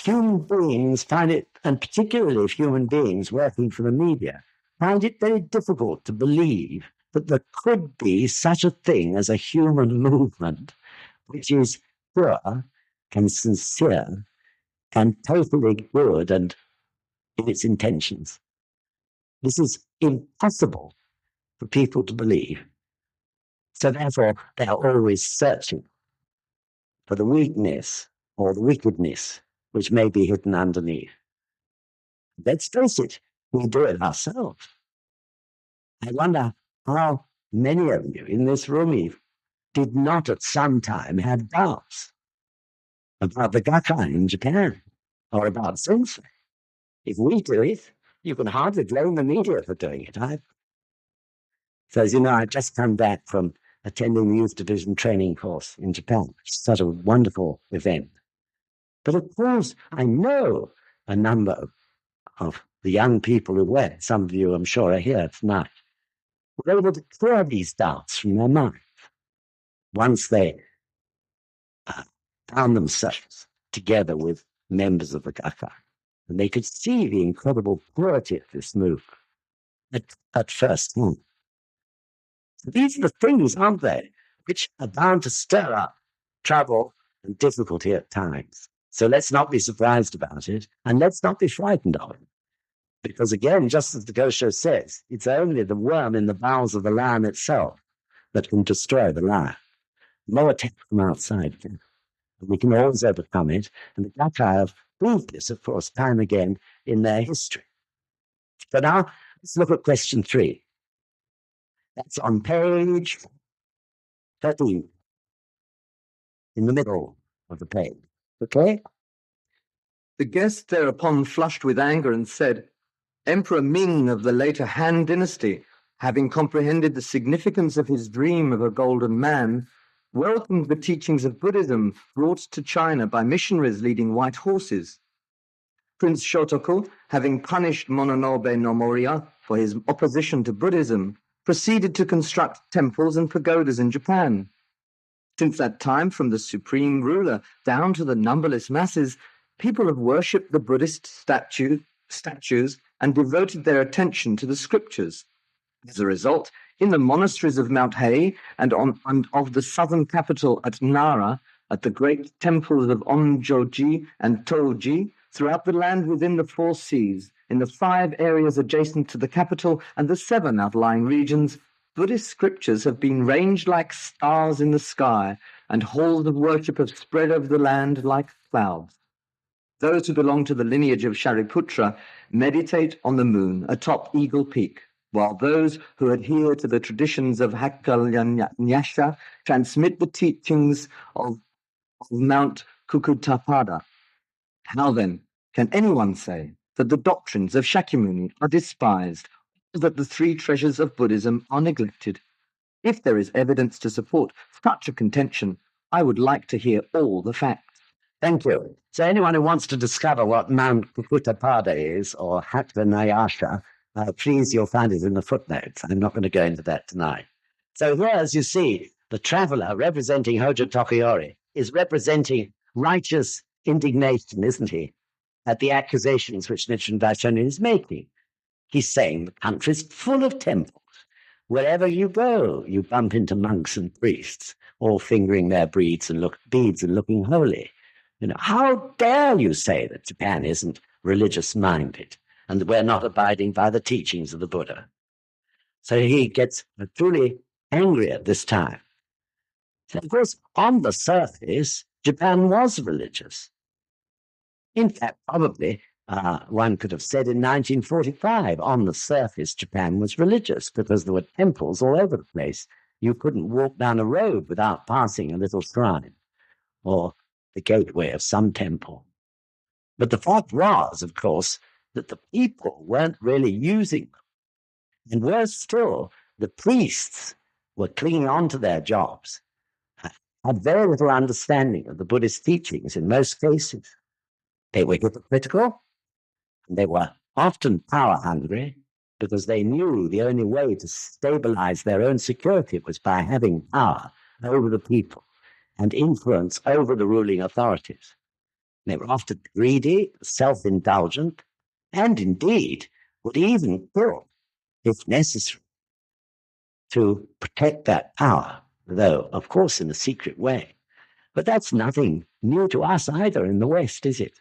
human beings find it, and particularly human beings working for the media, find it very difficult to believe that there could be such a thing as a human movement which is pure and sincere and totally good and in its intentions. This is impossible for people to believe. So therefore, they are always searching for the weakness or the wickedness which may be hidden underneath. Let's face it, we do it ourselves. I wonder how many of you in this room even did not at some time have doubts about the Gakai in Japan or about sensei. If we do it, you can hardly blame the media for doing it either. So as you know, I've just come back from attending the Youth Division training course in Japan. It's such a wonderful event. But of course, I know a number of the young people who went, some of you I'm sure are here tonight, were able to clear these doubts from their minds once they found themselves together with members of the Gakai. And they could see the incredible purity of this movement at first hand. So these are the things, aren't they, which are bound to stir up trouble and difficulty at times. So let's not be surprised about it, and let's not be frightened of it. Because again, just as the Gosho says, it's only the worm in the bowels of the lion itself that can destroy the lion. No attack from outside can. We can always overcome it, and the Gakai have proved this, of course, time again in their history. So now, let's look at question 3. That's on page 13, in the middle of the page. Okay? The guest thereupon flushed with anger and said, Emperor Ming of the later Han dynasty, having comprehended the significance of his dream of a golden man, welcomed the teachings of Buddhism brought to China by missionaries leading white horses. Prince Shotoku, having punished Mononobe no Moriya for his opposition to Buddhism, proceeded to construct temples and pagodas in Japan. Since that time, from the supreme ruler down to the numberless masses, people have worshipped the Buddhist statues and devoted their attention to the scriptures. As a result, in the monasteries of Mount Hei and of the southern capital at Nara, at the great temples of Onjoji and Toji, throughout the land within the 4 seas, in the 5 areas adjacent to the capital and the 7 outlying regions, Buddhist scriptures have been ranged like stars in the sky, and halls of worship have spread over the land like clouds. Those who belong to the lineage of Shariputra meditate on the moon atop Eagle Peak, while those who adhere to the traditions of Hakkalanyasha transmit the teachings of Mount Kukutapada. How then can anyone say that the doctrines of Shakyamuni are despised, or that the 3 treasures of Buddhism are neglected? If there is evidence to support such a contention, I would like to hear all the facts. Thank you. So anyone who wants to discover what Mount Kukutapada is, or Hakkanayasha, please, you'll find it in the footnotes. I'm not going to go into that tonight. So here, as you see, the traveler representing Hojo Tokiyori is representing righteous indignation, isn't he, at the accusations which Nichiren Daishonin is making. He's saying the country's full of temples. Wherever you go, you bump into monks and priests, all fingering their beads and looking holy. You know, how dare you say that Japan isn't religious-minded and that we're not abiding by the teachings of the Buddha? So he gets truly angry at this time. So of course, on the surface, Japan was religious. In fact, probably one could have said in 1945, on the surface, Japan was religious because there were temples all over the place. You couldn't walk down a road without passing a little shrine or the gateway of some temple. But the fact was, of course, that the people weren't really using them. And worse still, the priests were clinging on to their jobs, had very little understanding of the Buddhist teachings in most cases. They were hypocritical, and they were often power-hungry because they knew the only way to stabilize their own security was by having power over the people and influence over the ruling authorities. They were often greedy, self-indulgent, and indeed would even kill, if necessary, to protect that power, though, of course, in a secret way. But that's nothing new to us either in the West, is it?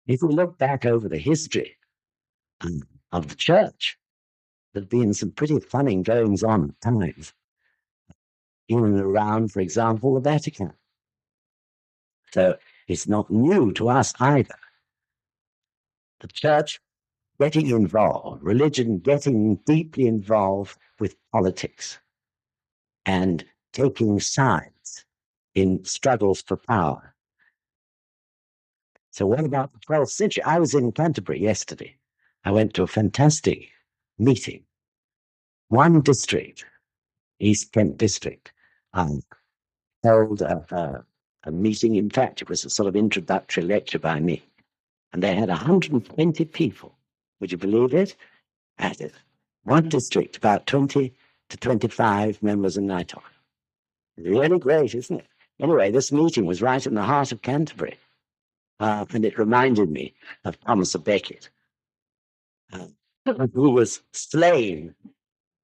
If we look back over the history of the church, there have been some pretty funny goings on at times, in and around, for example, the Vatican. So it's not new to us either. The church getting involved, religion getting deeply involved with politics and taking sides in struggles for power. So what about the 12th century? I was in Canterbury yesterday. I went to a fantastic meeting. One district, East Kent district, held a meeting. In fact, it was a sort of introductory lecture by me. And they had 120 people. Would you believe it? At it. One district, about 20 to 25 members a night. Really great, isn't it? Anyway, this meeting was right in the heart of Canterbury. And it reminded me of Thomas à Becket, who was slain,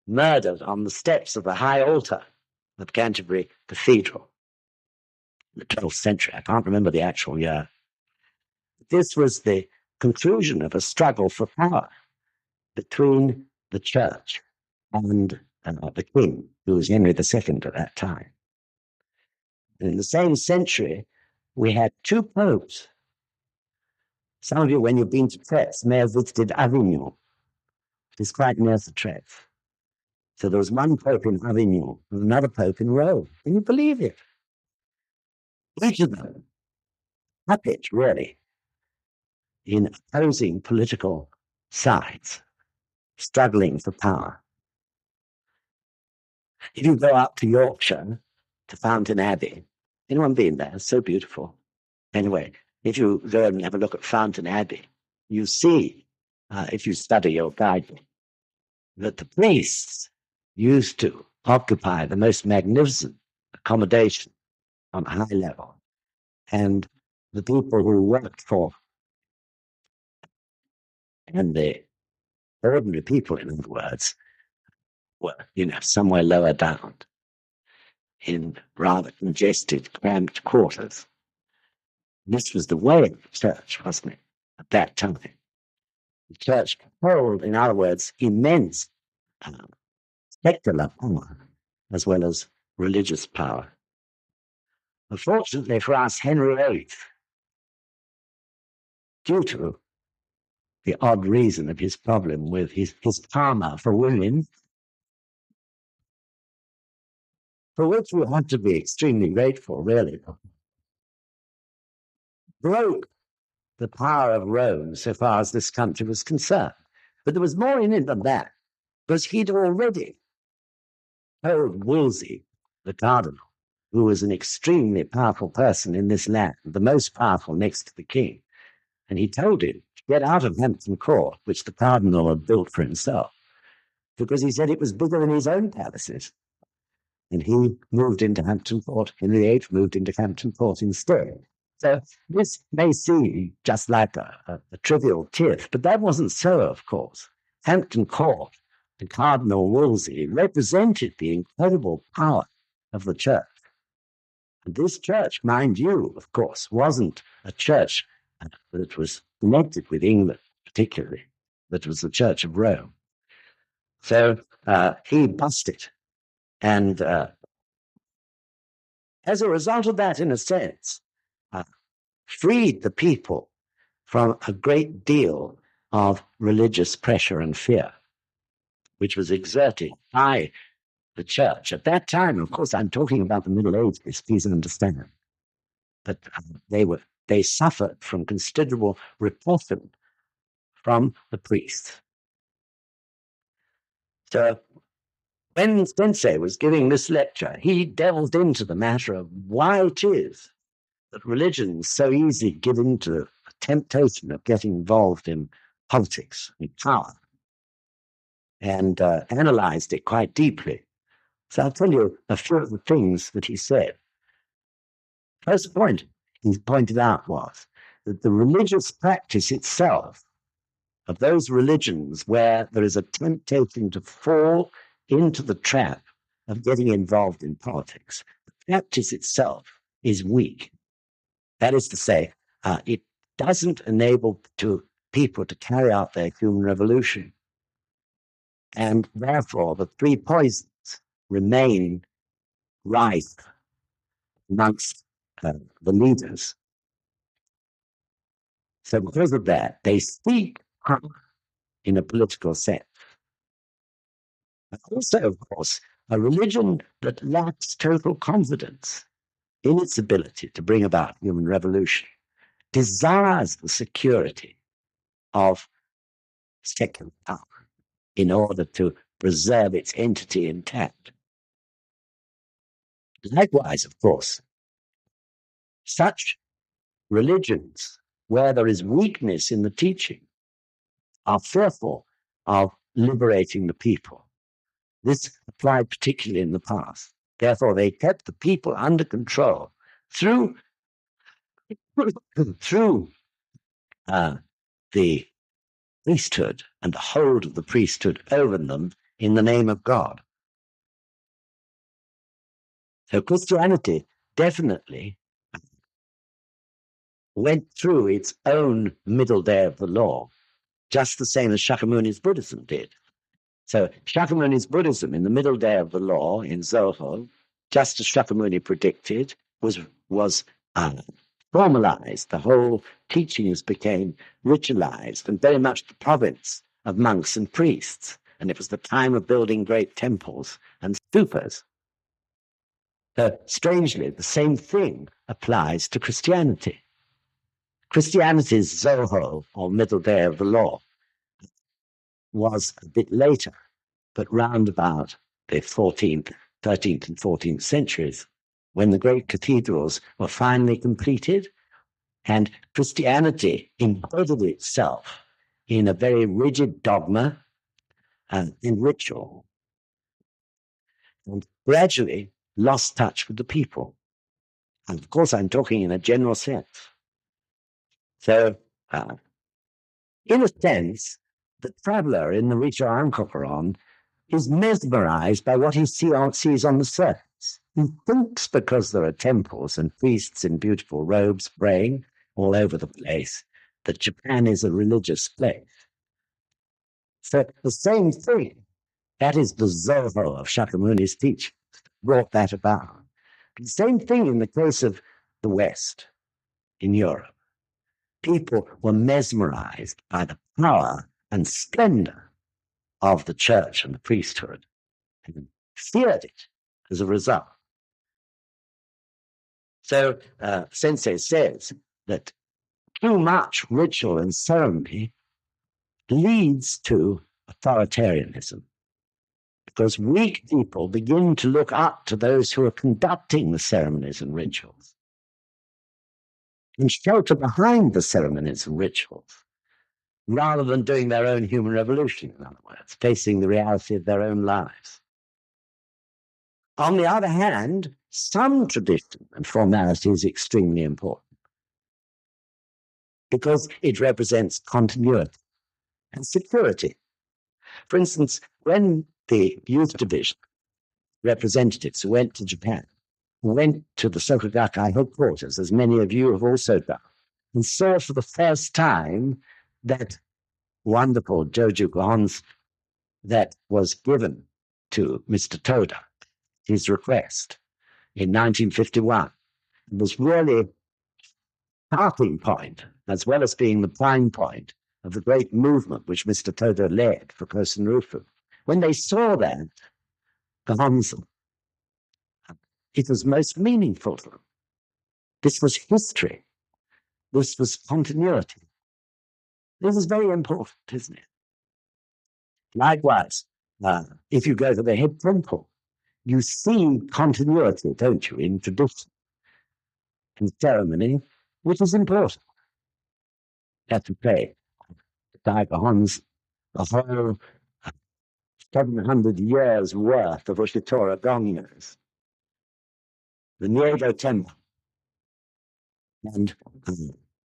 murdered on the steps of the high altar of Canterbury Cathedral in the 12th century. I can't remember the actual year. This was the conclusion of a struggle for power between the church and the king, who was Henry II at that time. And in the same century, we had two popes. Some of you, when you've been to Treves, may have visited Avignon. It's quite near to Treves. So there was one pope in Avignon and another pope in Rome. Can you believe it? Each of them puppet, really, in opposing political sides, struggling for power. If you go up to Yorkshire, to Fountain Abbey, anyone been there? It's so beautiful. Anyway, if you go and have a look at Fountain Abbey, you see, if you study your guidebook, that the priests used to occupy the most magnificent accommodation on a high level. And the people who worked for, and the ordinary people, in other words, were, somewhere lower down in rather congested, cramped quarters. This was the way of the church, wasn't it, at that time? The church held, in other words, immense secular power as well as religious power. Unfortunately for us, Henry VIII, due to the odd reason of his problem with his karma for women, for which we ought to be extremely grateful, really, broke the power of Rome so far as this country was concerned. But there was more in it than that, because he'd already told Wolsey, the cardinal, who was an extremely powerful person in this land, the most powerful next to the king, and he told him to get out of Hampton Court, which the cardinal had built for himself, because he said it was bigger than his own palaces. And he moved into Hampton Court. Henry VIII moved into Hampton Court instead. So this may seem just like a trivial tiff, but that wasn't so, of course. Hampton Court and Cardinal Wolsey represented the incredible power of the church. And this church, mind you, of course, wasn't a church that was connected with England particularly, but was the Church of Rome. So he busted. And as a result of that, in a sense, freed the people from a great deal of religious pressure and fear, which was exerted by the church. At that time, of course, I'm talking about the Middle Ages, please understand, but they suffered from considerable repression from the priests. So when Sensei was giving this lecture, he delved into the matter of why it is that religions so easily give into the temptation of getting involved in politics and power, and analyzed it quite deeply. So I'll tell you a few of the things that he said. First point he pointed out was that the religious practice itself, of those religions where there is a temptation to fall into the trap of getting involved in politics, the practice itself is weak. That is to say, it doesn't enable people to carry out their human revolution. And therefore, the three poisons remain rife amongst the leaders. So because of that, they seek power in a political sense. But also, of course, a religion that lacks total confidence in its ability to bring about human revolution desires the security of secular power in order to preserve its entity intact. Likewise, of course, such religions where there is weakness in the teaching are fearful of liberating the people. This applied particularly in the past. Therefore, they kept the people under control through the priesthood and the hold of the priesthood over them in the name of God. So Christianity definitely went through its own middle day of the law, just the same as Shakyamuni's Buddhism did. So Shakyamuni's Buddhism in the middle day of the law in Zoho, just as Shakyamuni predicted, was formalized. The whole teachings became ritualized and very much the province of monks and priests. And it was the time of building great temples and stupas. So strangely, the same thing applies to Christianity. Christianity's Zoho, or middle day of the law, was a bit later, but round about the 13th and 14th centuries, when the great cathedrals were finally completed, and Christianity embedded itself in a very rigid dogma and in ritual, and gradually lost touch with the people. And of course, I'm talking in a general sense. So, in a sense, the traveler in the Richo Ankoparon is mesmerized by what he sees on the surface. He thinks because there are temples and priests in beautiful robes praying all over the place that Japan is a religious place. So the same thing, that is the Zoho of Shakyamuni's teaching, brought that about. The same thing in the case of the West, in Europe. People were mesmerized by the power and splendor of the church and the priesthood, and feared it as a result. So Sensei says that too much ritual and ceremony leads to authoritarianism, because weak people begin to look up to those who are conducting the ceremonies and rituals and shelter behind the ceremonies and rituals, rather than doing their own human revolution, in other words, facing the reality of their own lives. On the other hand, some tradition and formality is extremely important because it represents continuity and security. For instance, when the youth division representatives who went to Japan, went to the Sokogakai headquarters, as many of you have also done, and saw for the first time that wonderful Joju Gohon's that was given to Mr. Toda, his request in 1951, was really starting point, as well as being the prime point of the great movement which Mr. Toda led for Kosen Rufu. When they saw that, Gohonzen, it was most meaningful to them. This was history. This was continuity. This is very important, isn't it? Likewise, if you go to the head temple, you see continuity, don't you, in tradition and ceremony, which is important. You have to pay Tiger Hans the whole 700 years worth of Ushitora gongos. The Niedo temple and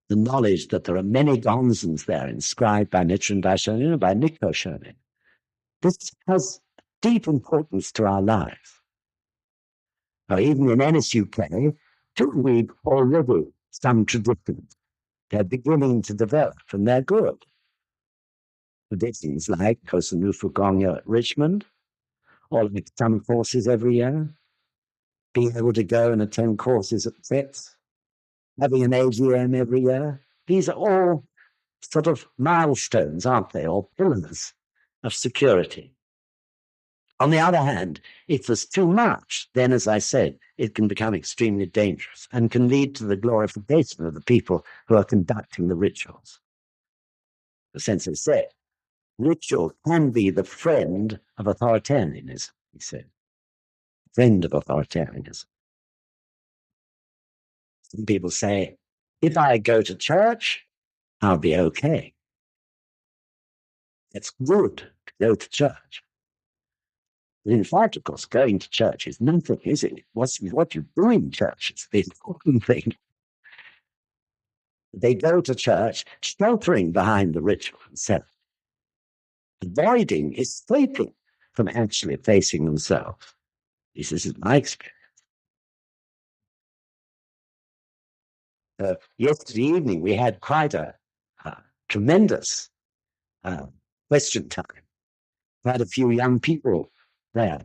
the knowledge that there are many gonzens there inscribed by Nichiren Daishonin and by Nikko Shonin. This has deep importance to our lives. Now, even in NSUK, too, we've already some traditions. They're beginning to develop, and they're good. Traditions like Kosanufu Gongyo at Richmond, or like some courses every year, being able to go and attend courses at FETS, having an AGM every year. These are all sort of milestones, aren't they, or pillars of security. On the other hand, if there's too much, then, as I said, it can become extremely dangerous and can lead to the glorification of the people who are conducting the rituals. The sensei said, ritual can be the friend of authoritarianism, he said. Friend of authoritarianism. Some people say, if I go to church, I'll be okay. It's good to go to church. But in fact, of course, going to church is nothing, is it? What you do in church is the important thing. They go to church sheltering behind the ritual and ceremony. Avoiding, escaping from actually facing themselves. This is my experience. Yesterday evening, we had quite a tremendous question time. Quite a few young people there,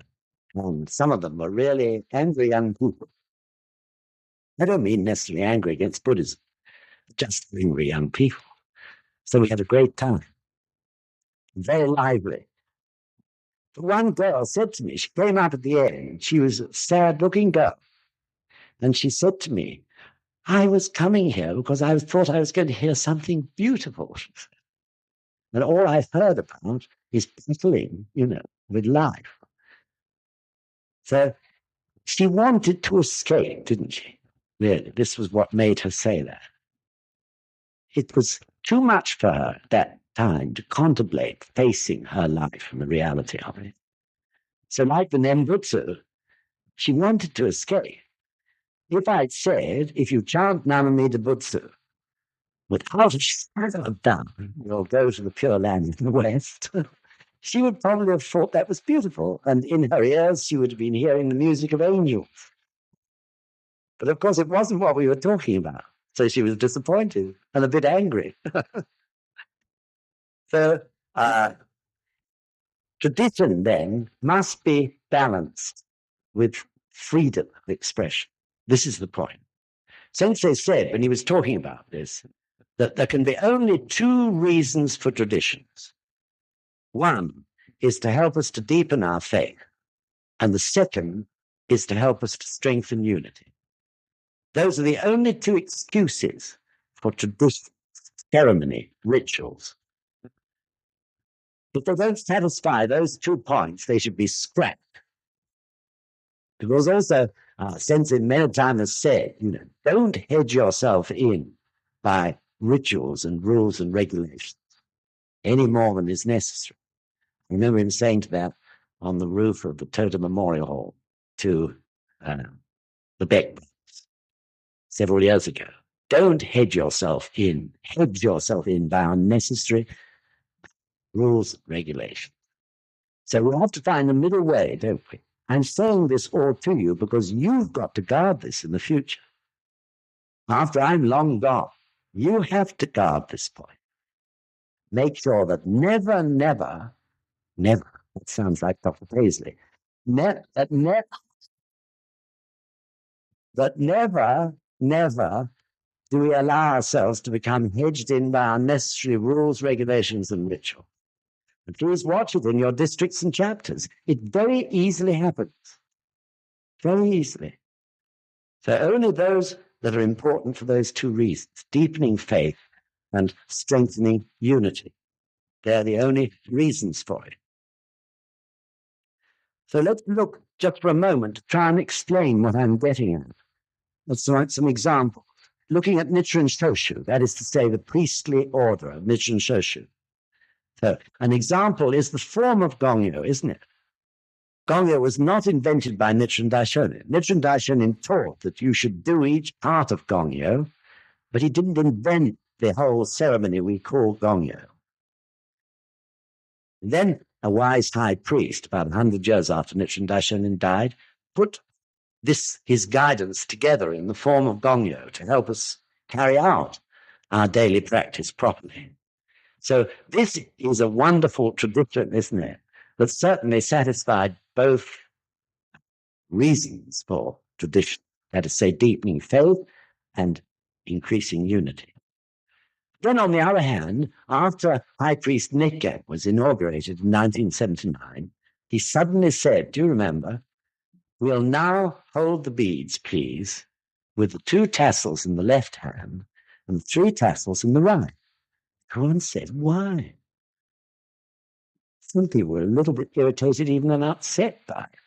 and some of them were really angry young people. I don't mean necessarily angry against Buddhism, just angry young people. So we had a great time, very lively. But one girl said to me, she came up at the end, she was a sad-looking girl, and she said to me, I was coming here because I thought I was going to hear something beautiful. And all I've heard about is battling, with life. So she wanted to escape, didn't she? Really, this was what made her say that. It was too much for her at that time to contemplate facing her life and the reality of it. So like the Nembutsu, she wanted to escape. If I'd said, if you chant Namamida Butsu, without a shadow of doubt, you'll go to the Pure Land in the West, she would probably have thought that was beautiful, and in her ears she would have been hearing the music of angels. But of course it wasn't what we were talking about, so she was disappointed and a bit angry. So tradition then must be balanced with freedom of expression. This is the point. Sensei said when he was talking about this, that there can be only two reasons for traditions. One is to help us to deepen our faith, and the second is to help us to strengthen unity. Those are the only two excuses for tradition, ceremony, rituals. If they don't satisfy those 2 points, they should be scrapped. Because also, Sensei many times has said, don't hedge yourself in by rituals and rules and regulations any more than is necessary. I remember him saying to that on the roof of the Tota Memorial Hall to the Beck brothers several years ago. Don't hedge yourself in by unnecessary rules and regulations. So we have to find a middle way, don't we? I'm saying this all to you because you've got to guard this in the future. After I'm long gone, you have to guard this point. Make sure that never, that sounds like Dr. Paisley, never do we allow ourselves to become hedged in by unnecessary rules, regulations, and ritual. And please watch it in your districts and chapters. It very easily happens. Very easily. So only those that are important for those two reasons, deepening faith and strengthening unity. They're the only reasons for it. So let's look just for a moment to try and explain what I'm getting at. Let's write some examples. Looking at Nichiren Shoshu, that is to say, the priestly order of Nichiren Shoshu. So an example is the form of Gongyo, isn't it? Gongyo was not invented by Nichiren Daishonin. Nichiren Daishonin taught that you should do each part of Gongyo but he didn't invent the whole ceremony we call Gongyo. Then a wise high priest, about 100 years after Nichiren Daishonin died, put his guidance together in the form of Gongyo to help us carry out our daily practice properly. So this is a wonderful tradition, isn't it? That certainly satisfied both reasons for tradition, that is to say, deepening faith and increasing unity. Then, on the other hand, after High Priest Nikke was inaugurated in 1979, he suddenly said, do you remember, we'll now hold the beads, please, with the 2 tassels in the left hand and the 3 tassels in the right. Everyone said, why? Some people were a little bit irritated, even and upset by it.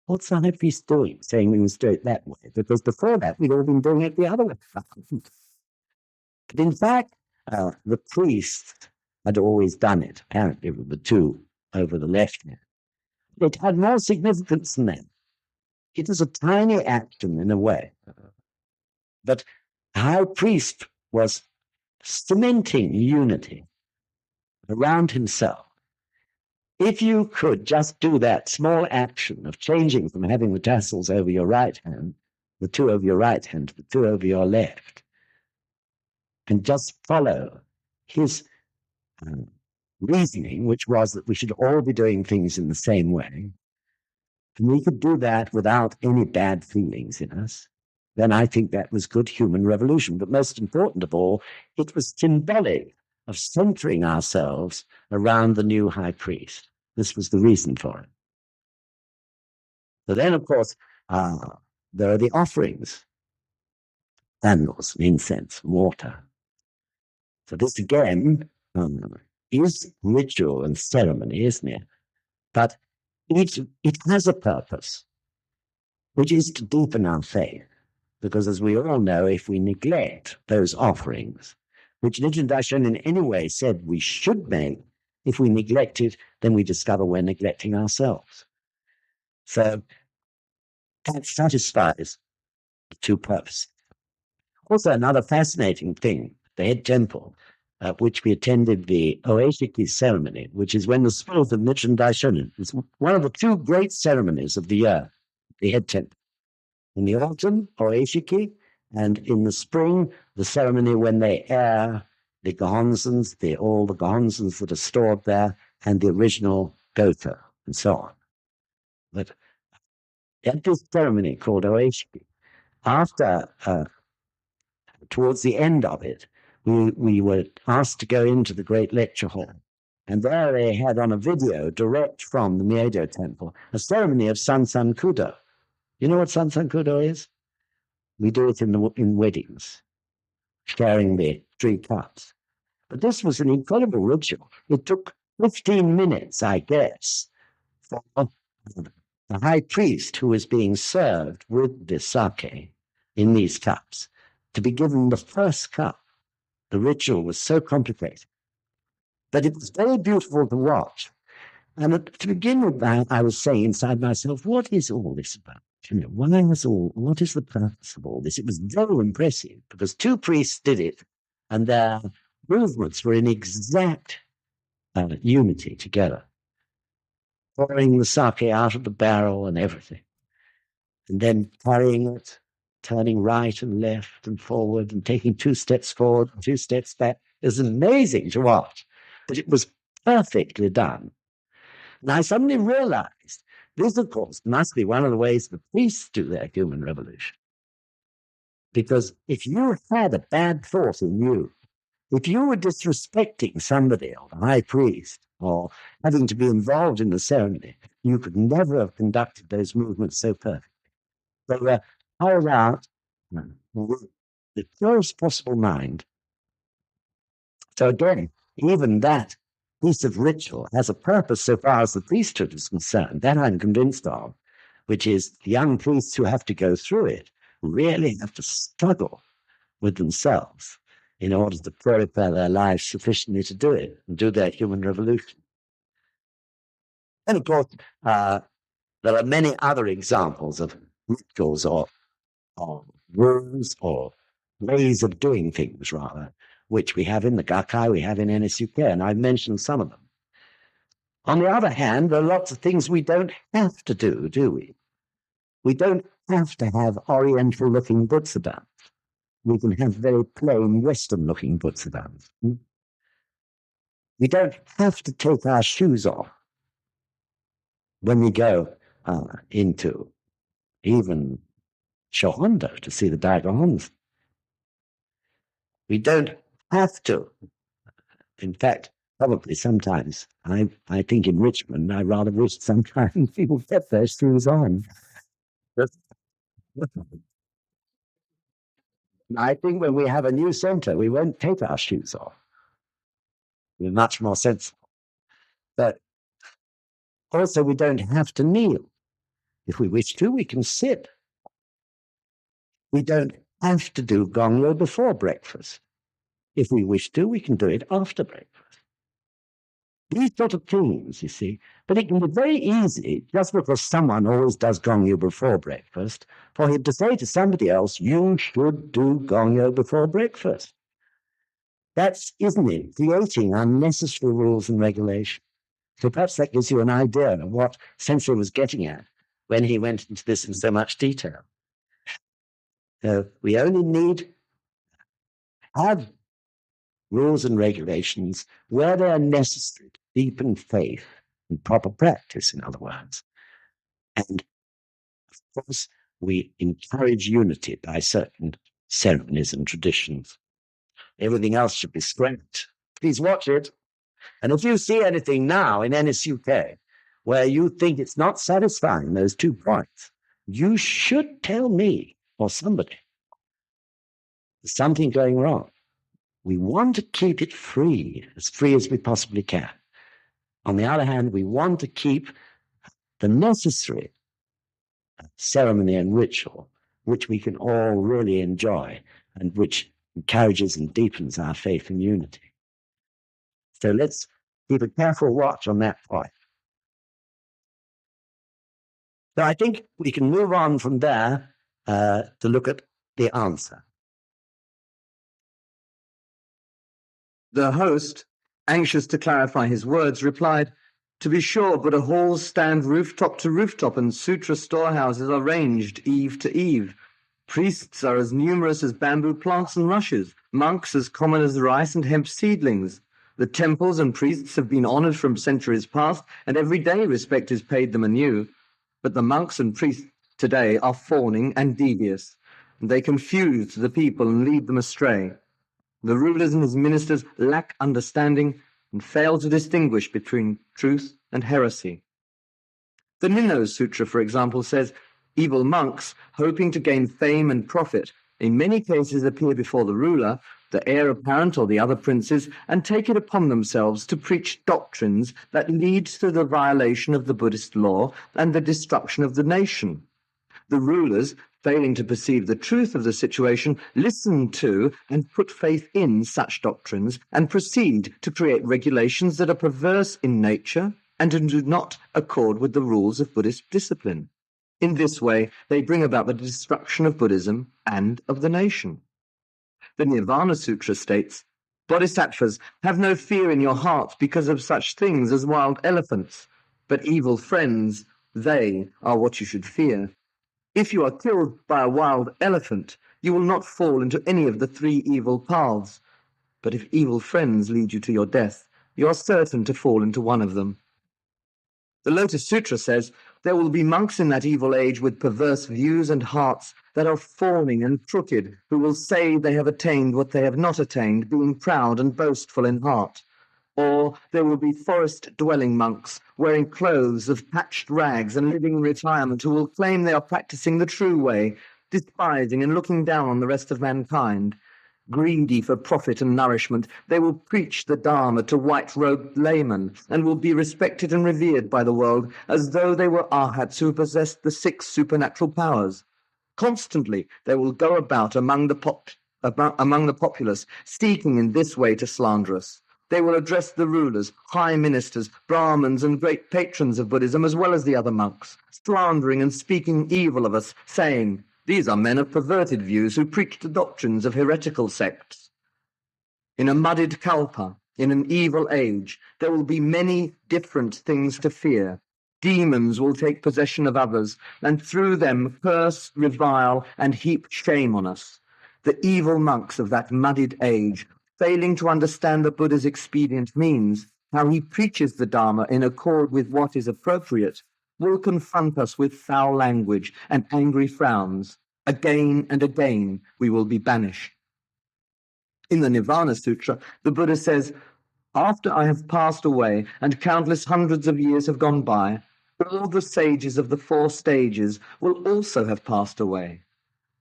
What's the high priest doing, saying we must do it that way? Because before that, we'd all been doing it the other way. But in fact, the priest had always done it, apparently, with the 2 over the left hand. It had more significance than that. It was a tiny action in a way. But the high priest was cementing unity around himself. If you could just do that small action of changing from having the tassels over your right hand, the 2 over your right hand, to the 2 over your left, and just follow his reasoning, which was that we should all be doing things in the same way, and we could do that without any bad feelings in us, then I think that was good human revolution. But most important of all, it was symbolic of centering ourselves around the new high priest. This was the reason for it. So then, of course, there are the offerings, candles, incense, water. So this again is ritual and ceremony, isn't it? But it has a purpose, which is to deepen our faith. Because as we all know, if we neglect those offerings, which Nichiren Daishonin in any way said we should make, if we neglect it, then we discover we're neglecting ourselves. So that satisfies the 2 purposes. Also, another fascinating thing, the head temple, which we attended the Oeshiki ceremony, which is when the spirit of Nichiren Daishonin is one of the 2 great ceremonies of the year, the head temple. In the autumn, Oeshiki, and in the spring, the ceremony when they air the gohonzons, all the gohonzons that are stored there, and the original gotha, and so on. But at this ceremony called Oeshiki, towards the end of it, we were asked to go into the great lecture hall. And there they had on a video, direct from the Miedo temple, a ceremony of Sansan Kudo. You know what Sansan Kudo is? We do it in weddings, sharing the 3 cups. But this was an incredible ritual. It took 15 minutes, I guess, for the high priest who was being served with the sake in these cups to be given the first cup. The ritual was so complicated. But it was very beautiful to watch. And to begin with that, I was saying inside myself, what is all this about? What is the purpose of all this? It was very impressive because 2 priests did it, and their movements were in exact unity together, pouring the sake out of the barrel and everything, and then carrying it, turning right and left and forward, and taking 2 steps forward, 2 steps back. It was amazing to watch, but it was perfectly done. And I suddenly realized this, of course, must be one of the ways the priests do their human revolution. Because if you had a bad thought in you, if you were disrespecting somebody, or the high priest, or having to be involved in the ceremony, you could never have conducted those movements so perfectly. They were carried out with the purest possible mind. So again, even that piece of ritual has a purpose so far as the priesthood is concerned. That I'm convinced of, which is the young priests who have to go through it really have to struggle with themselves in order to purify their lives sufficiently to do it and do their human revolution. And of course, there are many other examples of rituals or rules or ways of doing things, rather, which we have in the Gakkai, we have in NSUK, and I've mentioned some of them. On the other hand, there are lots of things we don't have to do we? We don't have to have Oriental-looking Buddhas. We can have very plain Western-looking Buddhas. We don't have to take our shoes off when we go into even Shohondo to see the Daigons. We don't have to. In fact, probably sometimes, I think in Richmond, I rather wish sometimes people get their shoes on. I think when we have a new centre, we won't take our shoes off. We're much more sensible. But also, we don't have to kneel. If we wish to, we can sit. We don't have to do Gongyo before breakfast. If we wish to, we can do it after breakfast. These sort of things, you see. But it can be very easy, just because someone always does Gongyo before breakfast, for him to say to somebody else, you should do Gongyo before breakfast. That's, isn't it, creating unnecessary rules and regulations. So perhaps that gives you an idea of what Sensei was getting at when he went into this in so much detail. We only need to have rules and regulations where they are necessary to deepen faith and proper practice, in other words. And, of course, we encourage unity by certain ceremonies and traditions. Everything else should be scrapped. Please watch it. And if you see anything now in NSUK where you think it's not satisfying those 2 points, you should tell me or somebody. There's something going wrong. We want to keep it free as we possibly can. On the other hand, we want to keep the necessary ceremony and ritual, which we can all really enjoy and which encourages and deepens our faith and unity. So let's keep a careful watch on that point. So I think we can move on from there to look at the answer. The host, anxious to clarify his words, replied, "To be sure, Buddha halls stand rooftop to rooftop, and sutra storehouses are ranged eve to eve. Priests are as numerous as bamboo plants and rushes, monks as common as rice and hemp seedlings. The temples and priests have been honored from centuries past, and every day respect is paid them anew. But the monks and priests today are fawning and devious, and they confuse the people and lead them astray. The rulers and his ministers lack understanding and fail to distinguish between truth and heresy." The Ninno Sutra, for example, says, "Evil monks, hoping to gain fame and profit, in many cases appear before the ruler, the heir apparent or the other princes, and take it upon themselves to preach doctrines that lead to the violation of the Buddhist law and the destruction of the nation. The rulers, failing to perceive the truth of the situation, listen to and put faith in such doctrines and proceed to create regulations that are perverse in nature and do not accord with the rules of Buddhist discipline. In this way, they bring about the destruction of Buddhism and of the nation." The Nirvana Sutra states, "Bodhisattvas, have no fear in your hearts because of such things as wild elephants, but evil friends, they are what you should fear. If you are killed by a wild elephant, you will not fall into any of the 3 evil paths. But if evil friends lead you to your death, you are certain to fall into one of them." The Lotus Sutra says, "There will be monks in that evil age with perverse views and hearts that are fawning and crooked, who will say they have attained what they have not attained, being proud and boastful in heart. Or there will be forest-dwelling monks, wearing clothes of patched rags and living in retirement, who will claim they are practicing the true way, despising and looking down on the rest of mankind. Greedy for profit and nourishment, they will preach the Dharma to white-robed laymen, and will be respected and revered by the world as though they were arhats who possessed the 6 supernatural powers. Constantly they will go about among the populace, seeking in this way to slander us. They will address the rulers, high ministers, Brahmins, and great patrons of Buddhism, as well as the other monks, slandering and speaking evil of us, saying, These are men of perverted views who preach the doctrines of heretical sects. In a muddied kalpa, in an evil age, there will be many different things to fear. Demons will take possession of others, and through them curse, revile, and heap shame on us. The evil monks of that muddied age, failing to understand the Buddha's expedient means, how he preaches the Dharma in accord with what is appropriate, will confront us with foul language and angry frowns. Again and again we will be banished. In the Nirvana Sutra, the Buddha says, "After I have passed away and countless hundreds of years have gone by, all the sages of the 4 stages will also have passed away.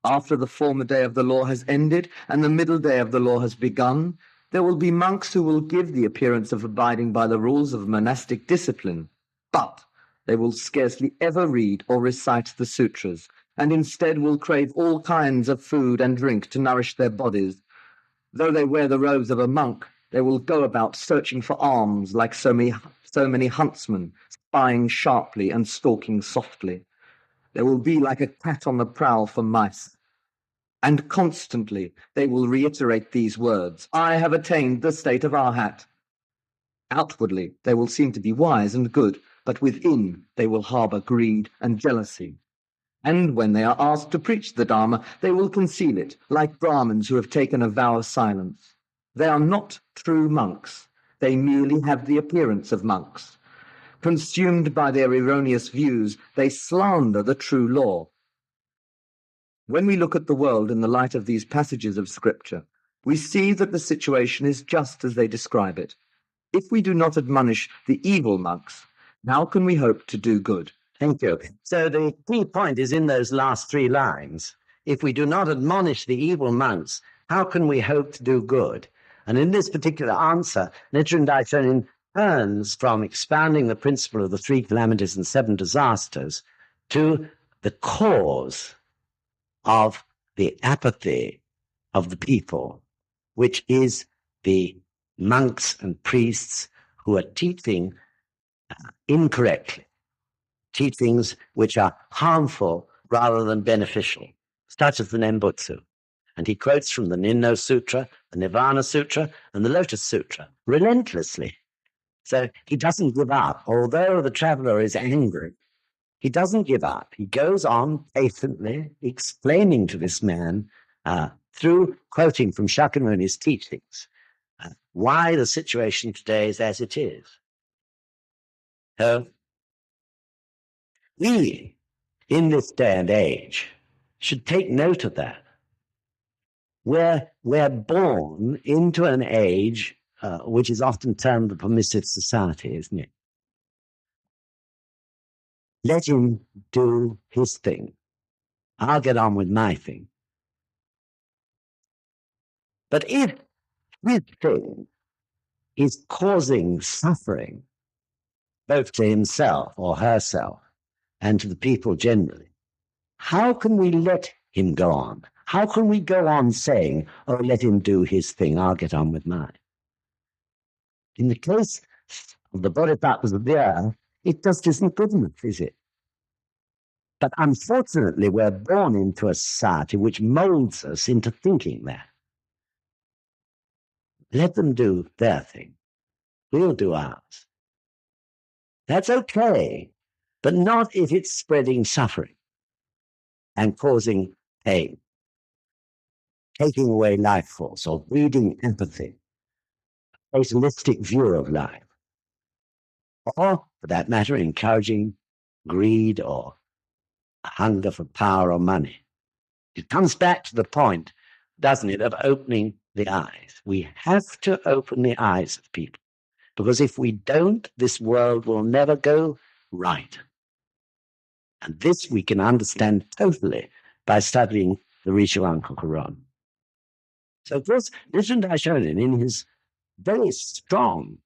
After the former day of the law has ended and the middle day of the law has begun, there will be monks who will give the appearance of abiding by the rules of monastic discipline, but they will scarcely ever read or recite the sutras, and instead will crave all kinds of food and drink to nourish their bodies. Though they wear the robes of a monk, they will go about searching for alms like so many huntsmen, spying sharply and stalking softly. They will be like a cat on the prowl for mice. And constantly they will reiterate these words, 'I have attained the state of Arhat.' Outwardly they will seem to be wise and good, but within they will harbor greed and jealousy. And when they are asked to preach the Dharma, they will conceal it, like Brahmins who have taken a vow of silence. They are not true monks. They merely have the appearance of monks. Consumed by their erroneous views, they slander the true law." When we look at the world in the light of these passages of Scripture, we see that the situation is just as they describe it. If we do not admonish the evil monks, how can we hope to do good? Thank you. So the key point is in those last 3 lines. If we do not admonish the evil monks, how can we hope to do good? And in this particular answer, Nichiren Daishonin turns from expounding the principle of the 3 calamities and 7 disasters to the cause of the apathy of the people, which is the monks and priests who are teaching incorrectly, teachings which are harmful rather than beneficial, such as the Nembutsu. And he quotes from the Ninno Sutra, the Nirvana Sutra, and the Lotus Sutra relentlessly. So he doesn't give up. Although the traveler is angry, he doesn't give up. He goes on patiently explaining to this man, through quoting from Shakyamuni's teachings, why the situation today is as it is. So we, in this day and age, should take note of that. We're born into an age which is often termed the permissive society, isn't it? Let him do his thing. I'll get on with my thing. But if his thing is causing suffering, both to himself or herself and to the people generally, how can we let him go on? How can we go on saying, "Oh, let him do his thing, I'll get on with mine"? In the case of the bodhisattvas of the earth, it just isn't good enough, is it? But unfortunately, we're born into a society which molds us into thinking that. Let them do their thing. We'll do ours. That's okay, but not if it's spreading suffering and causing pain, taking away life force or breeding empathy, a fatalistic view of life, or, for that matter, encouraging greed or a hunger for power or money. It comes back to the point, doesn't it, of opening the eyes. We have to open the eyes of people, because if we don't, this world will never go right. And this we can understand totally by studying the Rishuanka Quran. So, of course, Nichiren Daishonin, in his very strong,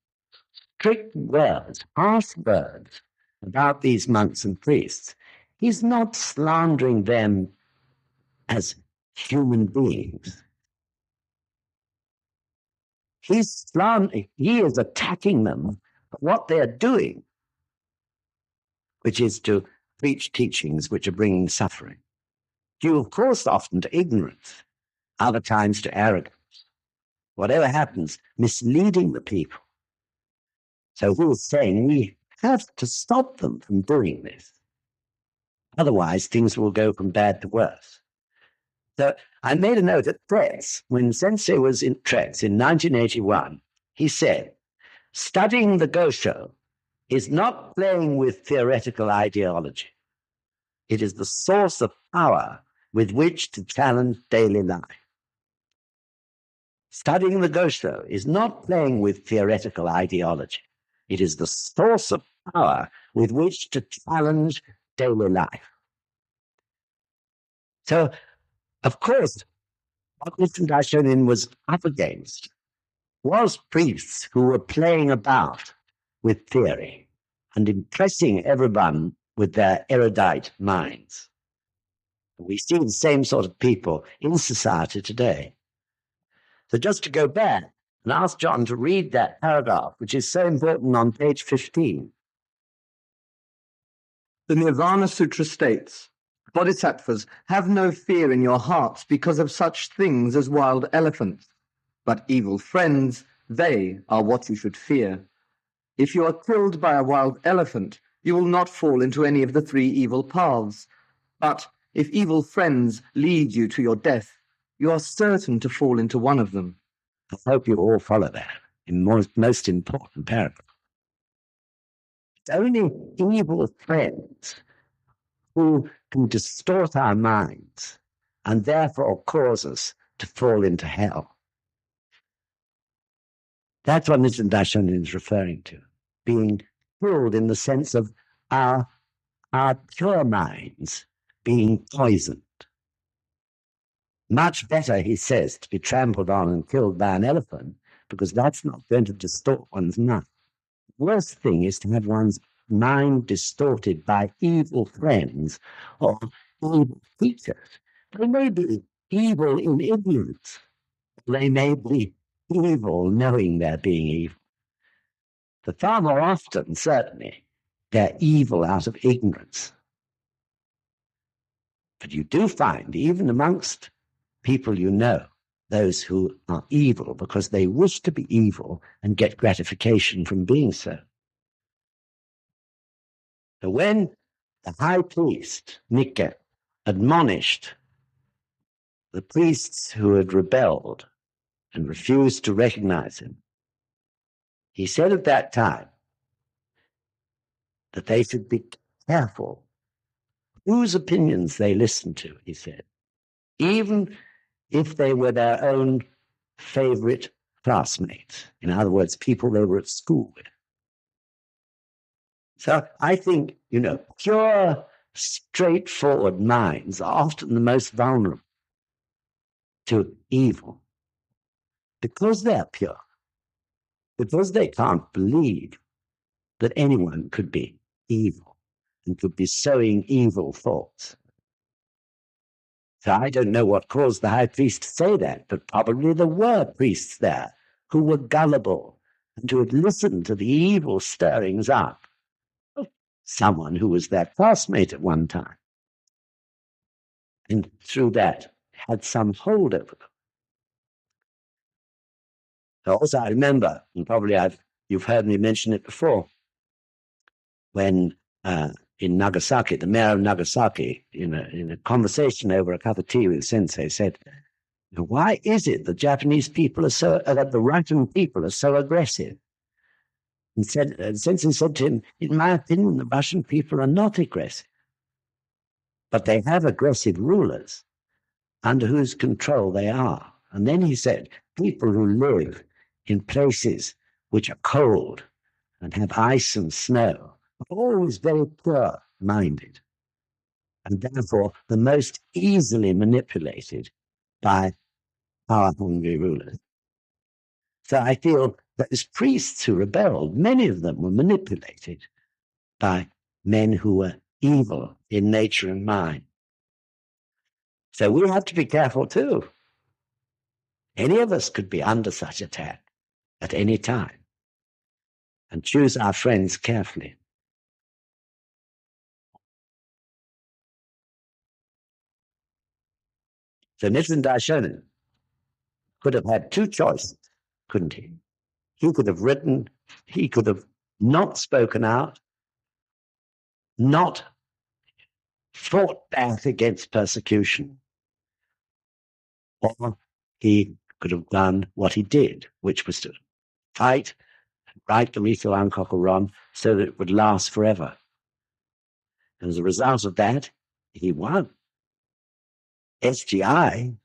strict words, harsh words about these monks and priests, he's not slandering them as human beings. He is attacking them for what they're doing, which is to preach teachings which are bringing suffering. due, of course, often to ignorance, other times to arrogance. Whatever happens, misleading the people. So he was saying we have to stop them from doing this. Otherwise, things will go from bad to worse. So I made a note at Tretz, when Sensei was in Tretz in 1981, he said, studying the Gosho is not playing with theoretical ideology. It is the source of power with which to challenge daily life. Studying the Gosho is not playing with theoretical ideology. It is the source of power with which to challenge daily life. So, of course, what Nichiren Daishonin was up against was priests who were playing about with theory and impressing everyone with their erudite minds. We see the same sort of people in society today. So just to go back and ask John to read that paragraph, which is so important on page 15. The Nirvana Sutra states, Bodhisattvas, have no fear in your hearts because of such things as wild elephants, but evil friends, they are what you should fear. If you are killed by a wild elephant, you will not fall into any of the three evil paths. But if evil friends lead you to your death, you are certain to fall into one of them. I hope you all follow that in most important paragraph. It's only evil friends who can distort our minds and therefore cause us to fall into hell. That's what Nichiren Daishonin is referring to, being killed in the sense of our pure minds being poisoned. Much better, he says, to be trampled on and killed by an elephant, because that's not going to distort one's mind. The worst thing is to have one's mind distorted by evil friends or evil teachers. They may be evil in ignorance. They may be evil knowing they're being evil. But far more often, certainly, they're evil out of ignorance. But you do find, even amongst people you know, those who are evil because they wish to be evil and get gratification from being so. So when the high priest, Nikke, admonished the priests who had rebelled and refused to recognize him, he said at that time that they should be careful whose opinions they listened to, he said, even if they were their own favorite classmates. In other words, people they were at school with. So I think, pure, straightforward minds are often the most vulnerable to evil because they're pure, because they can't believe that anyone could be evil and could be sowing evil thoughts. So I don't know what caused the high priest to say that, but probably there were priests there who were gullible and who had listened to the evil stirrings up of someone who was their classmate at one time, and through that had some hold over them. So also I remember, and probably you've heard me mention it before, when in Nagasaki, the mayor of Nagasaki, in a conversation over a cup of tea with Sensei, said, why is it the Japanese people that the Russian people are so aggressive? And Sensei said to him, in my opinion, the Russian people are not aggressive, but they have aggressive rulers under whose control they are. And then he said, people who live in places which are cold and have ice and snow are always very pure-minded, and therefore the most easily manipulated by power-hungry rulers. So I feel that those priests who rebelled, many of them were manipulated by men who were evil in nature and mind. So we have to be careful too. Any of us could be under such attack at any time, and choose our friends carefully. So Nichiren Daishonin could have had two choices, couldn't he? He could have written, he could have not spoken out, not fought back against persecution, or he could have done what he did, which was to fight and write the Rito Ankokuron so that it would last forever. And as a result of that, he won. SGI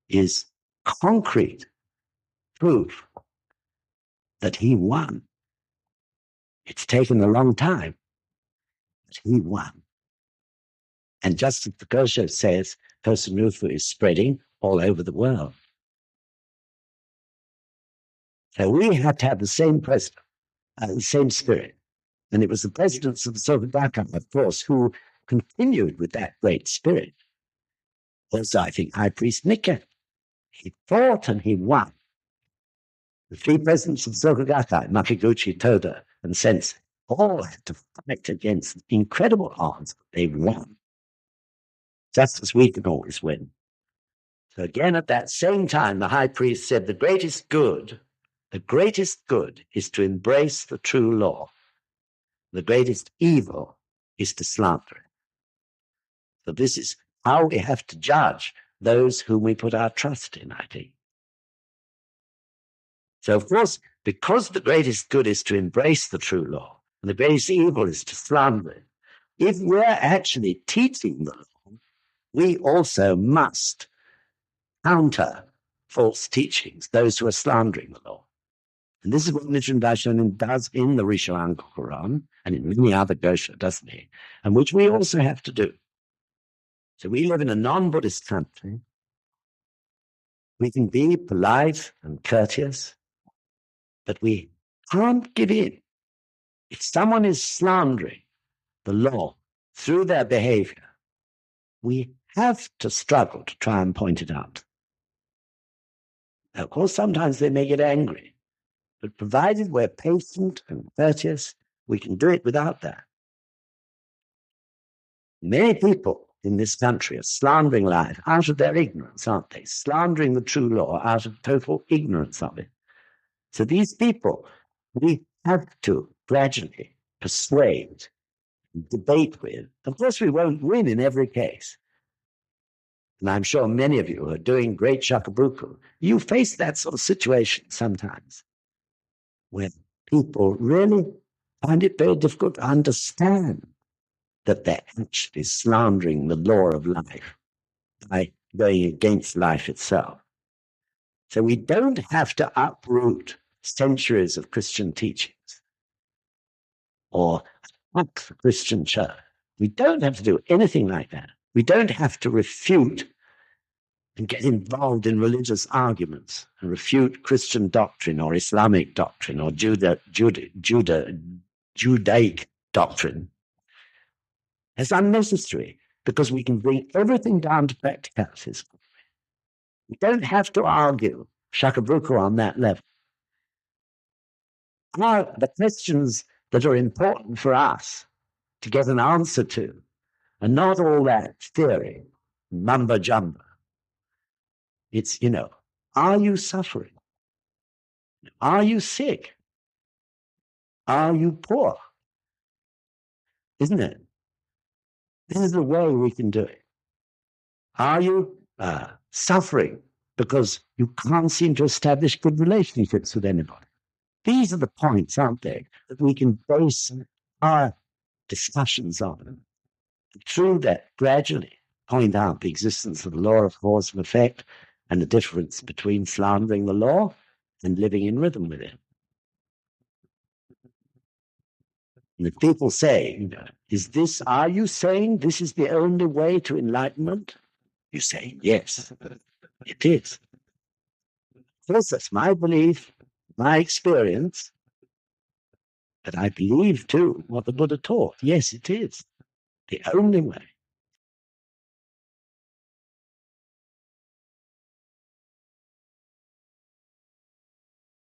is concrete proof that he won. It's taken a long time, but he won. And just as the Kosho says, Kosen Rufu is spreading all over the world. So we had to have the same president, the same spirit. And it was the presidents of the Soka Gakkai, of course, who continued with that great spirit. Also, I think High Priest Nikke, he fought and he won. The three presidents of Soka Gakkai, Makiguchi, Toda, and Sensei, all had to fight against incredible odds. They won. Just as we can always win. So again, at that same time, the high priest said, the greatest good is to embrace the true law. The greatest evil is to slander it. So this is how we have to judge those whom we put our trust in, I think. So, of course, because the greatest good is to embrace the true law, and the greatest evil is to slander it, if we're actually teaching the law, we also must counter false teachings, those who are slandering the law. And this is what Nichiren Daishonin does in the Rishoan Quran and in many other Gosha, doesn't he? And which we also have to do. So we live in a non-Buddhist country. We can be polite and courteous, but we can't give in. If someone is slandering the law through their behavior, we have to struggle to try and point it out. Now, of course, sometimes they may get angry, but provided we're patient and courteous, we can do it without that. Many people in this country are slandering life out of their ignorance, aren't they? Slandering the true law out of total ignorance of it. So these people, we have to gradually persuade, debate with. Of course, we won't win in every case. And I'm sure many of you who are doing great shakabuku, you face that sort of situation sometimes, where people really find it very difficult to understand that they're actually slandering the law of life by going against life itself. So we don't have to uproot centuries of Christian teachings or attack the Christian church. We don't have to do anything like that. We don't have to refute and get involved in religious arguments and refute Christian doctrine or Islamic doctrine or Judaic doctrine. It's unnecessary because we can bring everything down to practicalities. We don't have to argue shakabuku on that level. The questions that are important for us to get an answer to are not all that theory, mumbo jumbo. It's, are you suffering? Are you sick? Are you poor? Isn't it? This is the way we can do it. Are you suffering because you can't seem to establish good relationships with anybody? These are the points, aren't they, that we can base our discussions on. And through that, gradually point out the existence of the law of cause and effect and the difference between slandering the law and living in rhythm with it. And if people say, are you saying this is the only way to enlightenment? You say, yes, it is. Of course, that's my belief, my experience, but I believe too what the Buddha taught. Yes, it is the only way.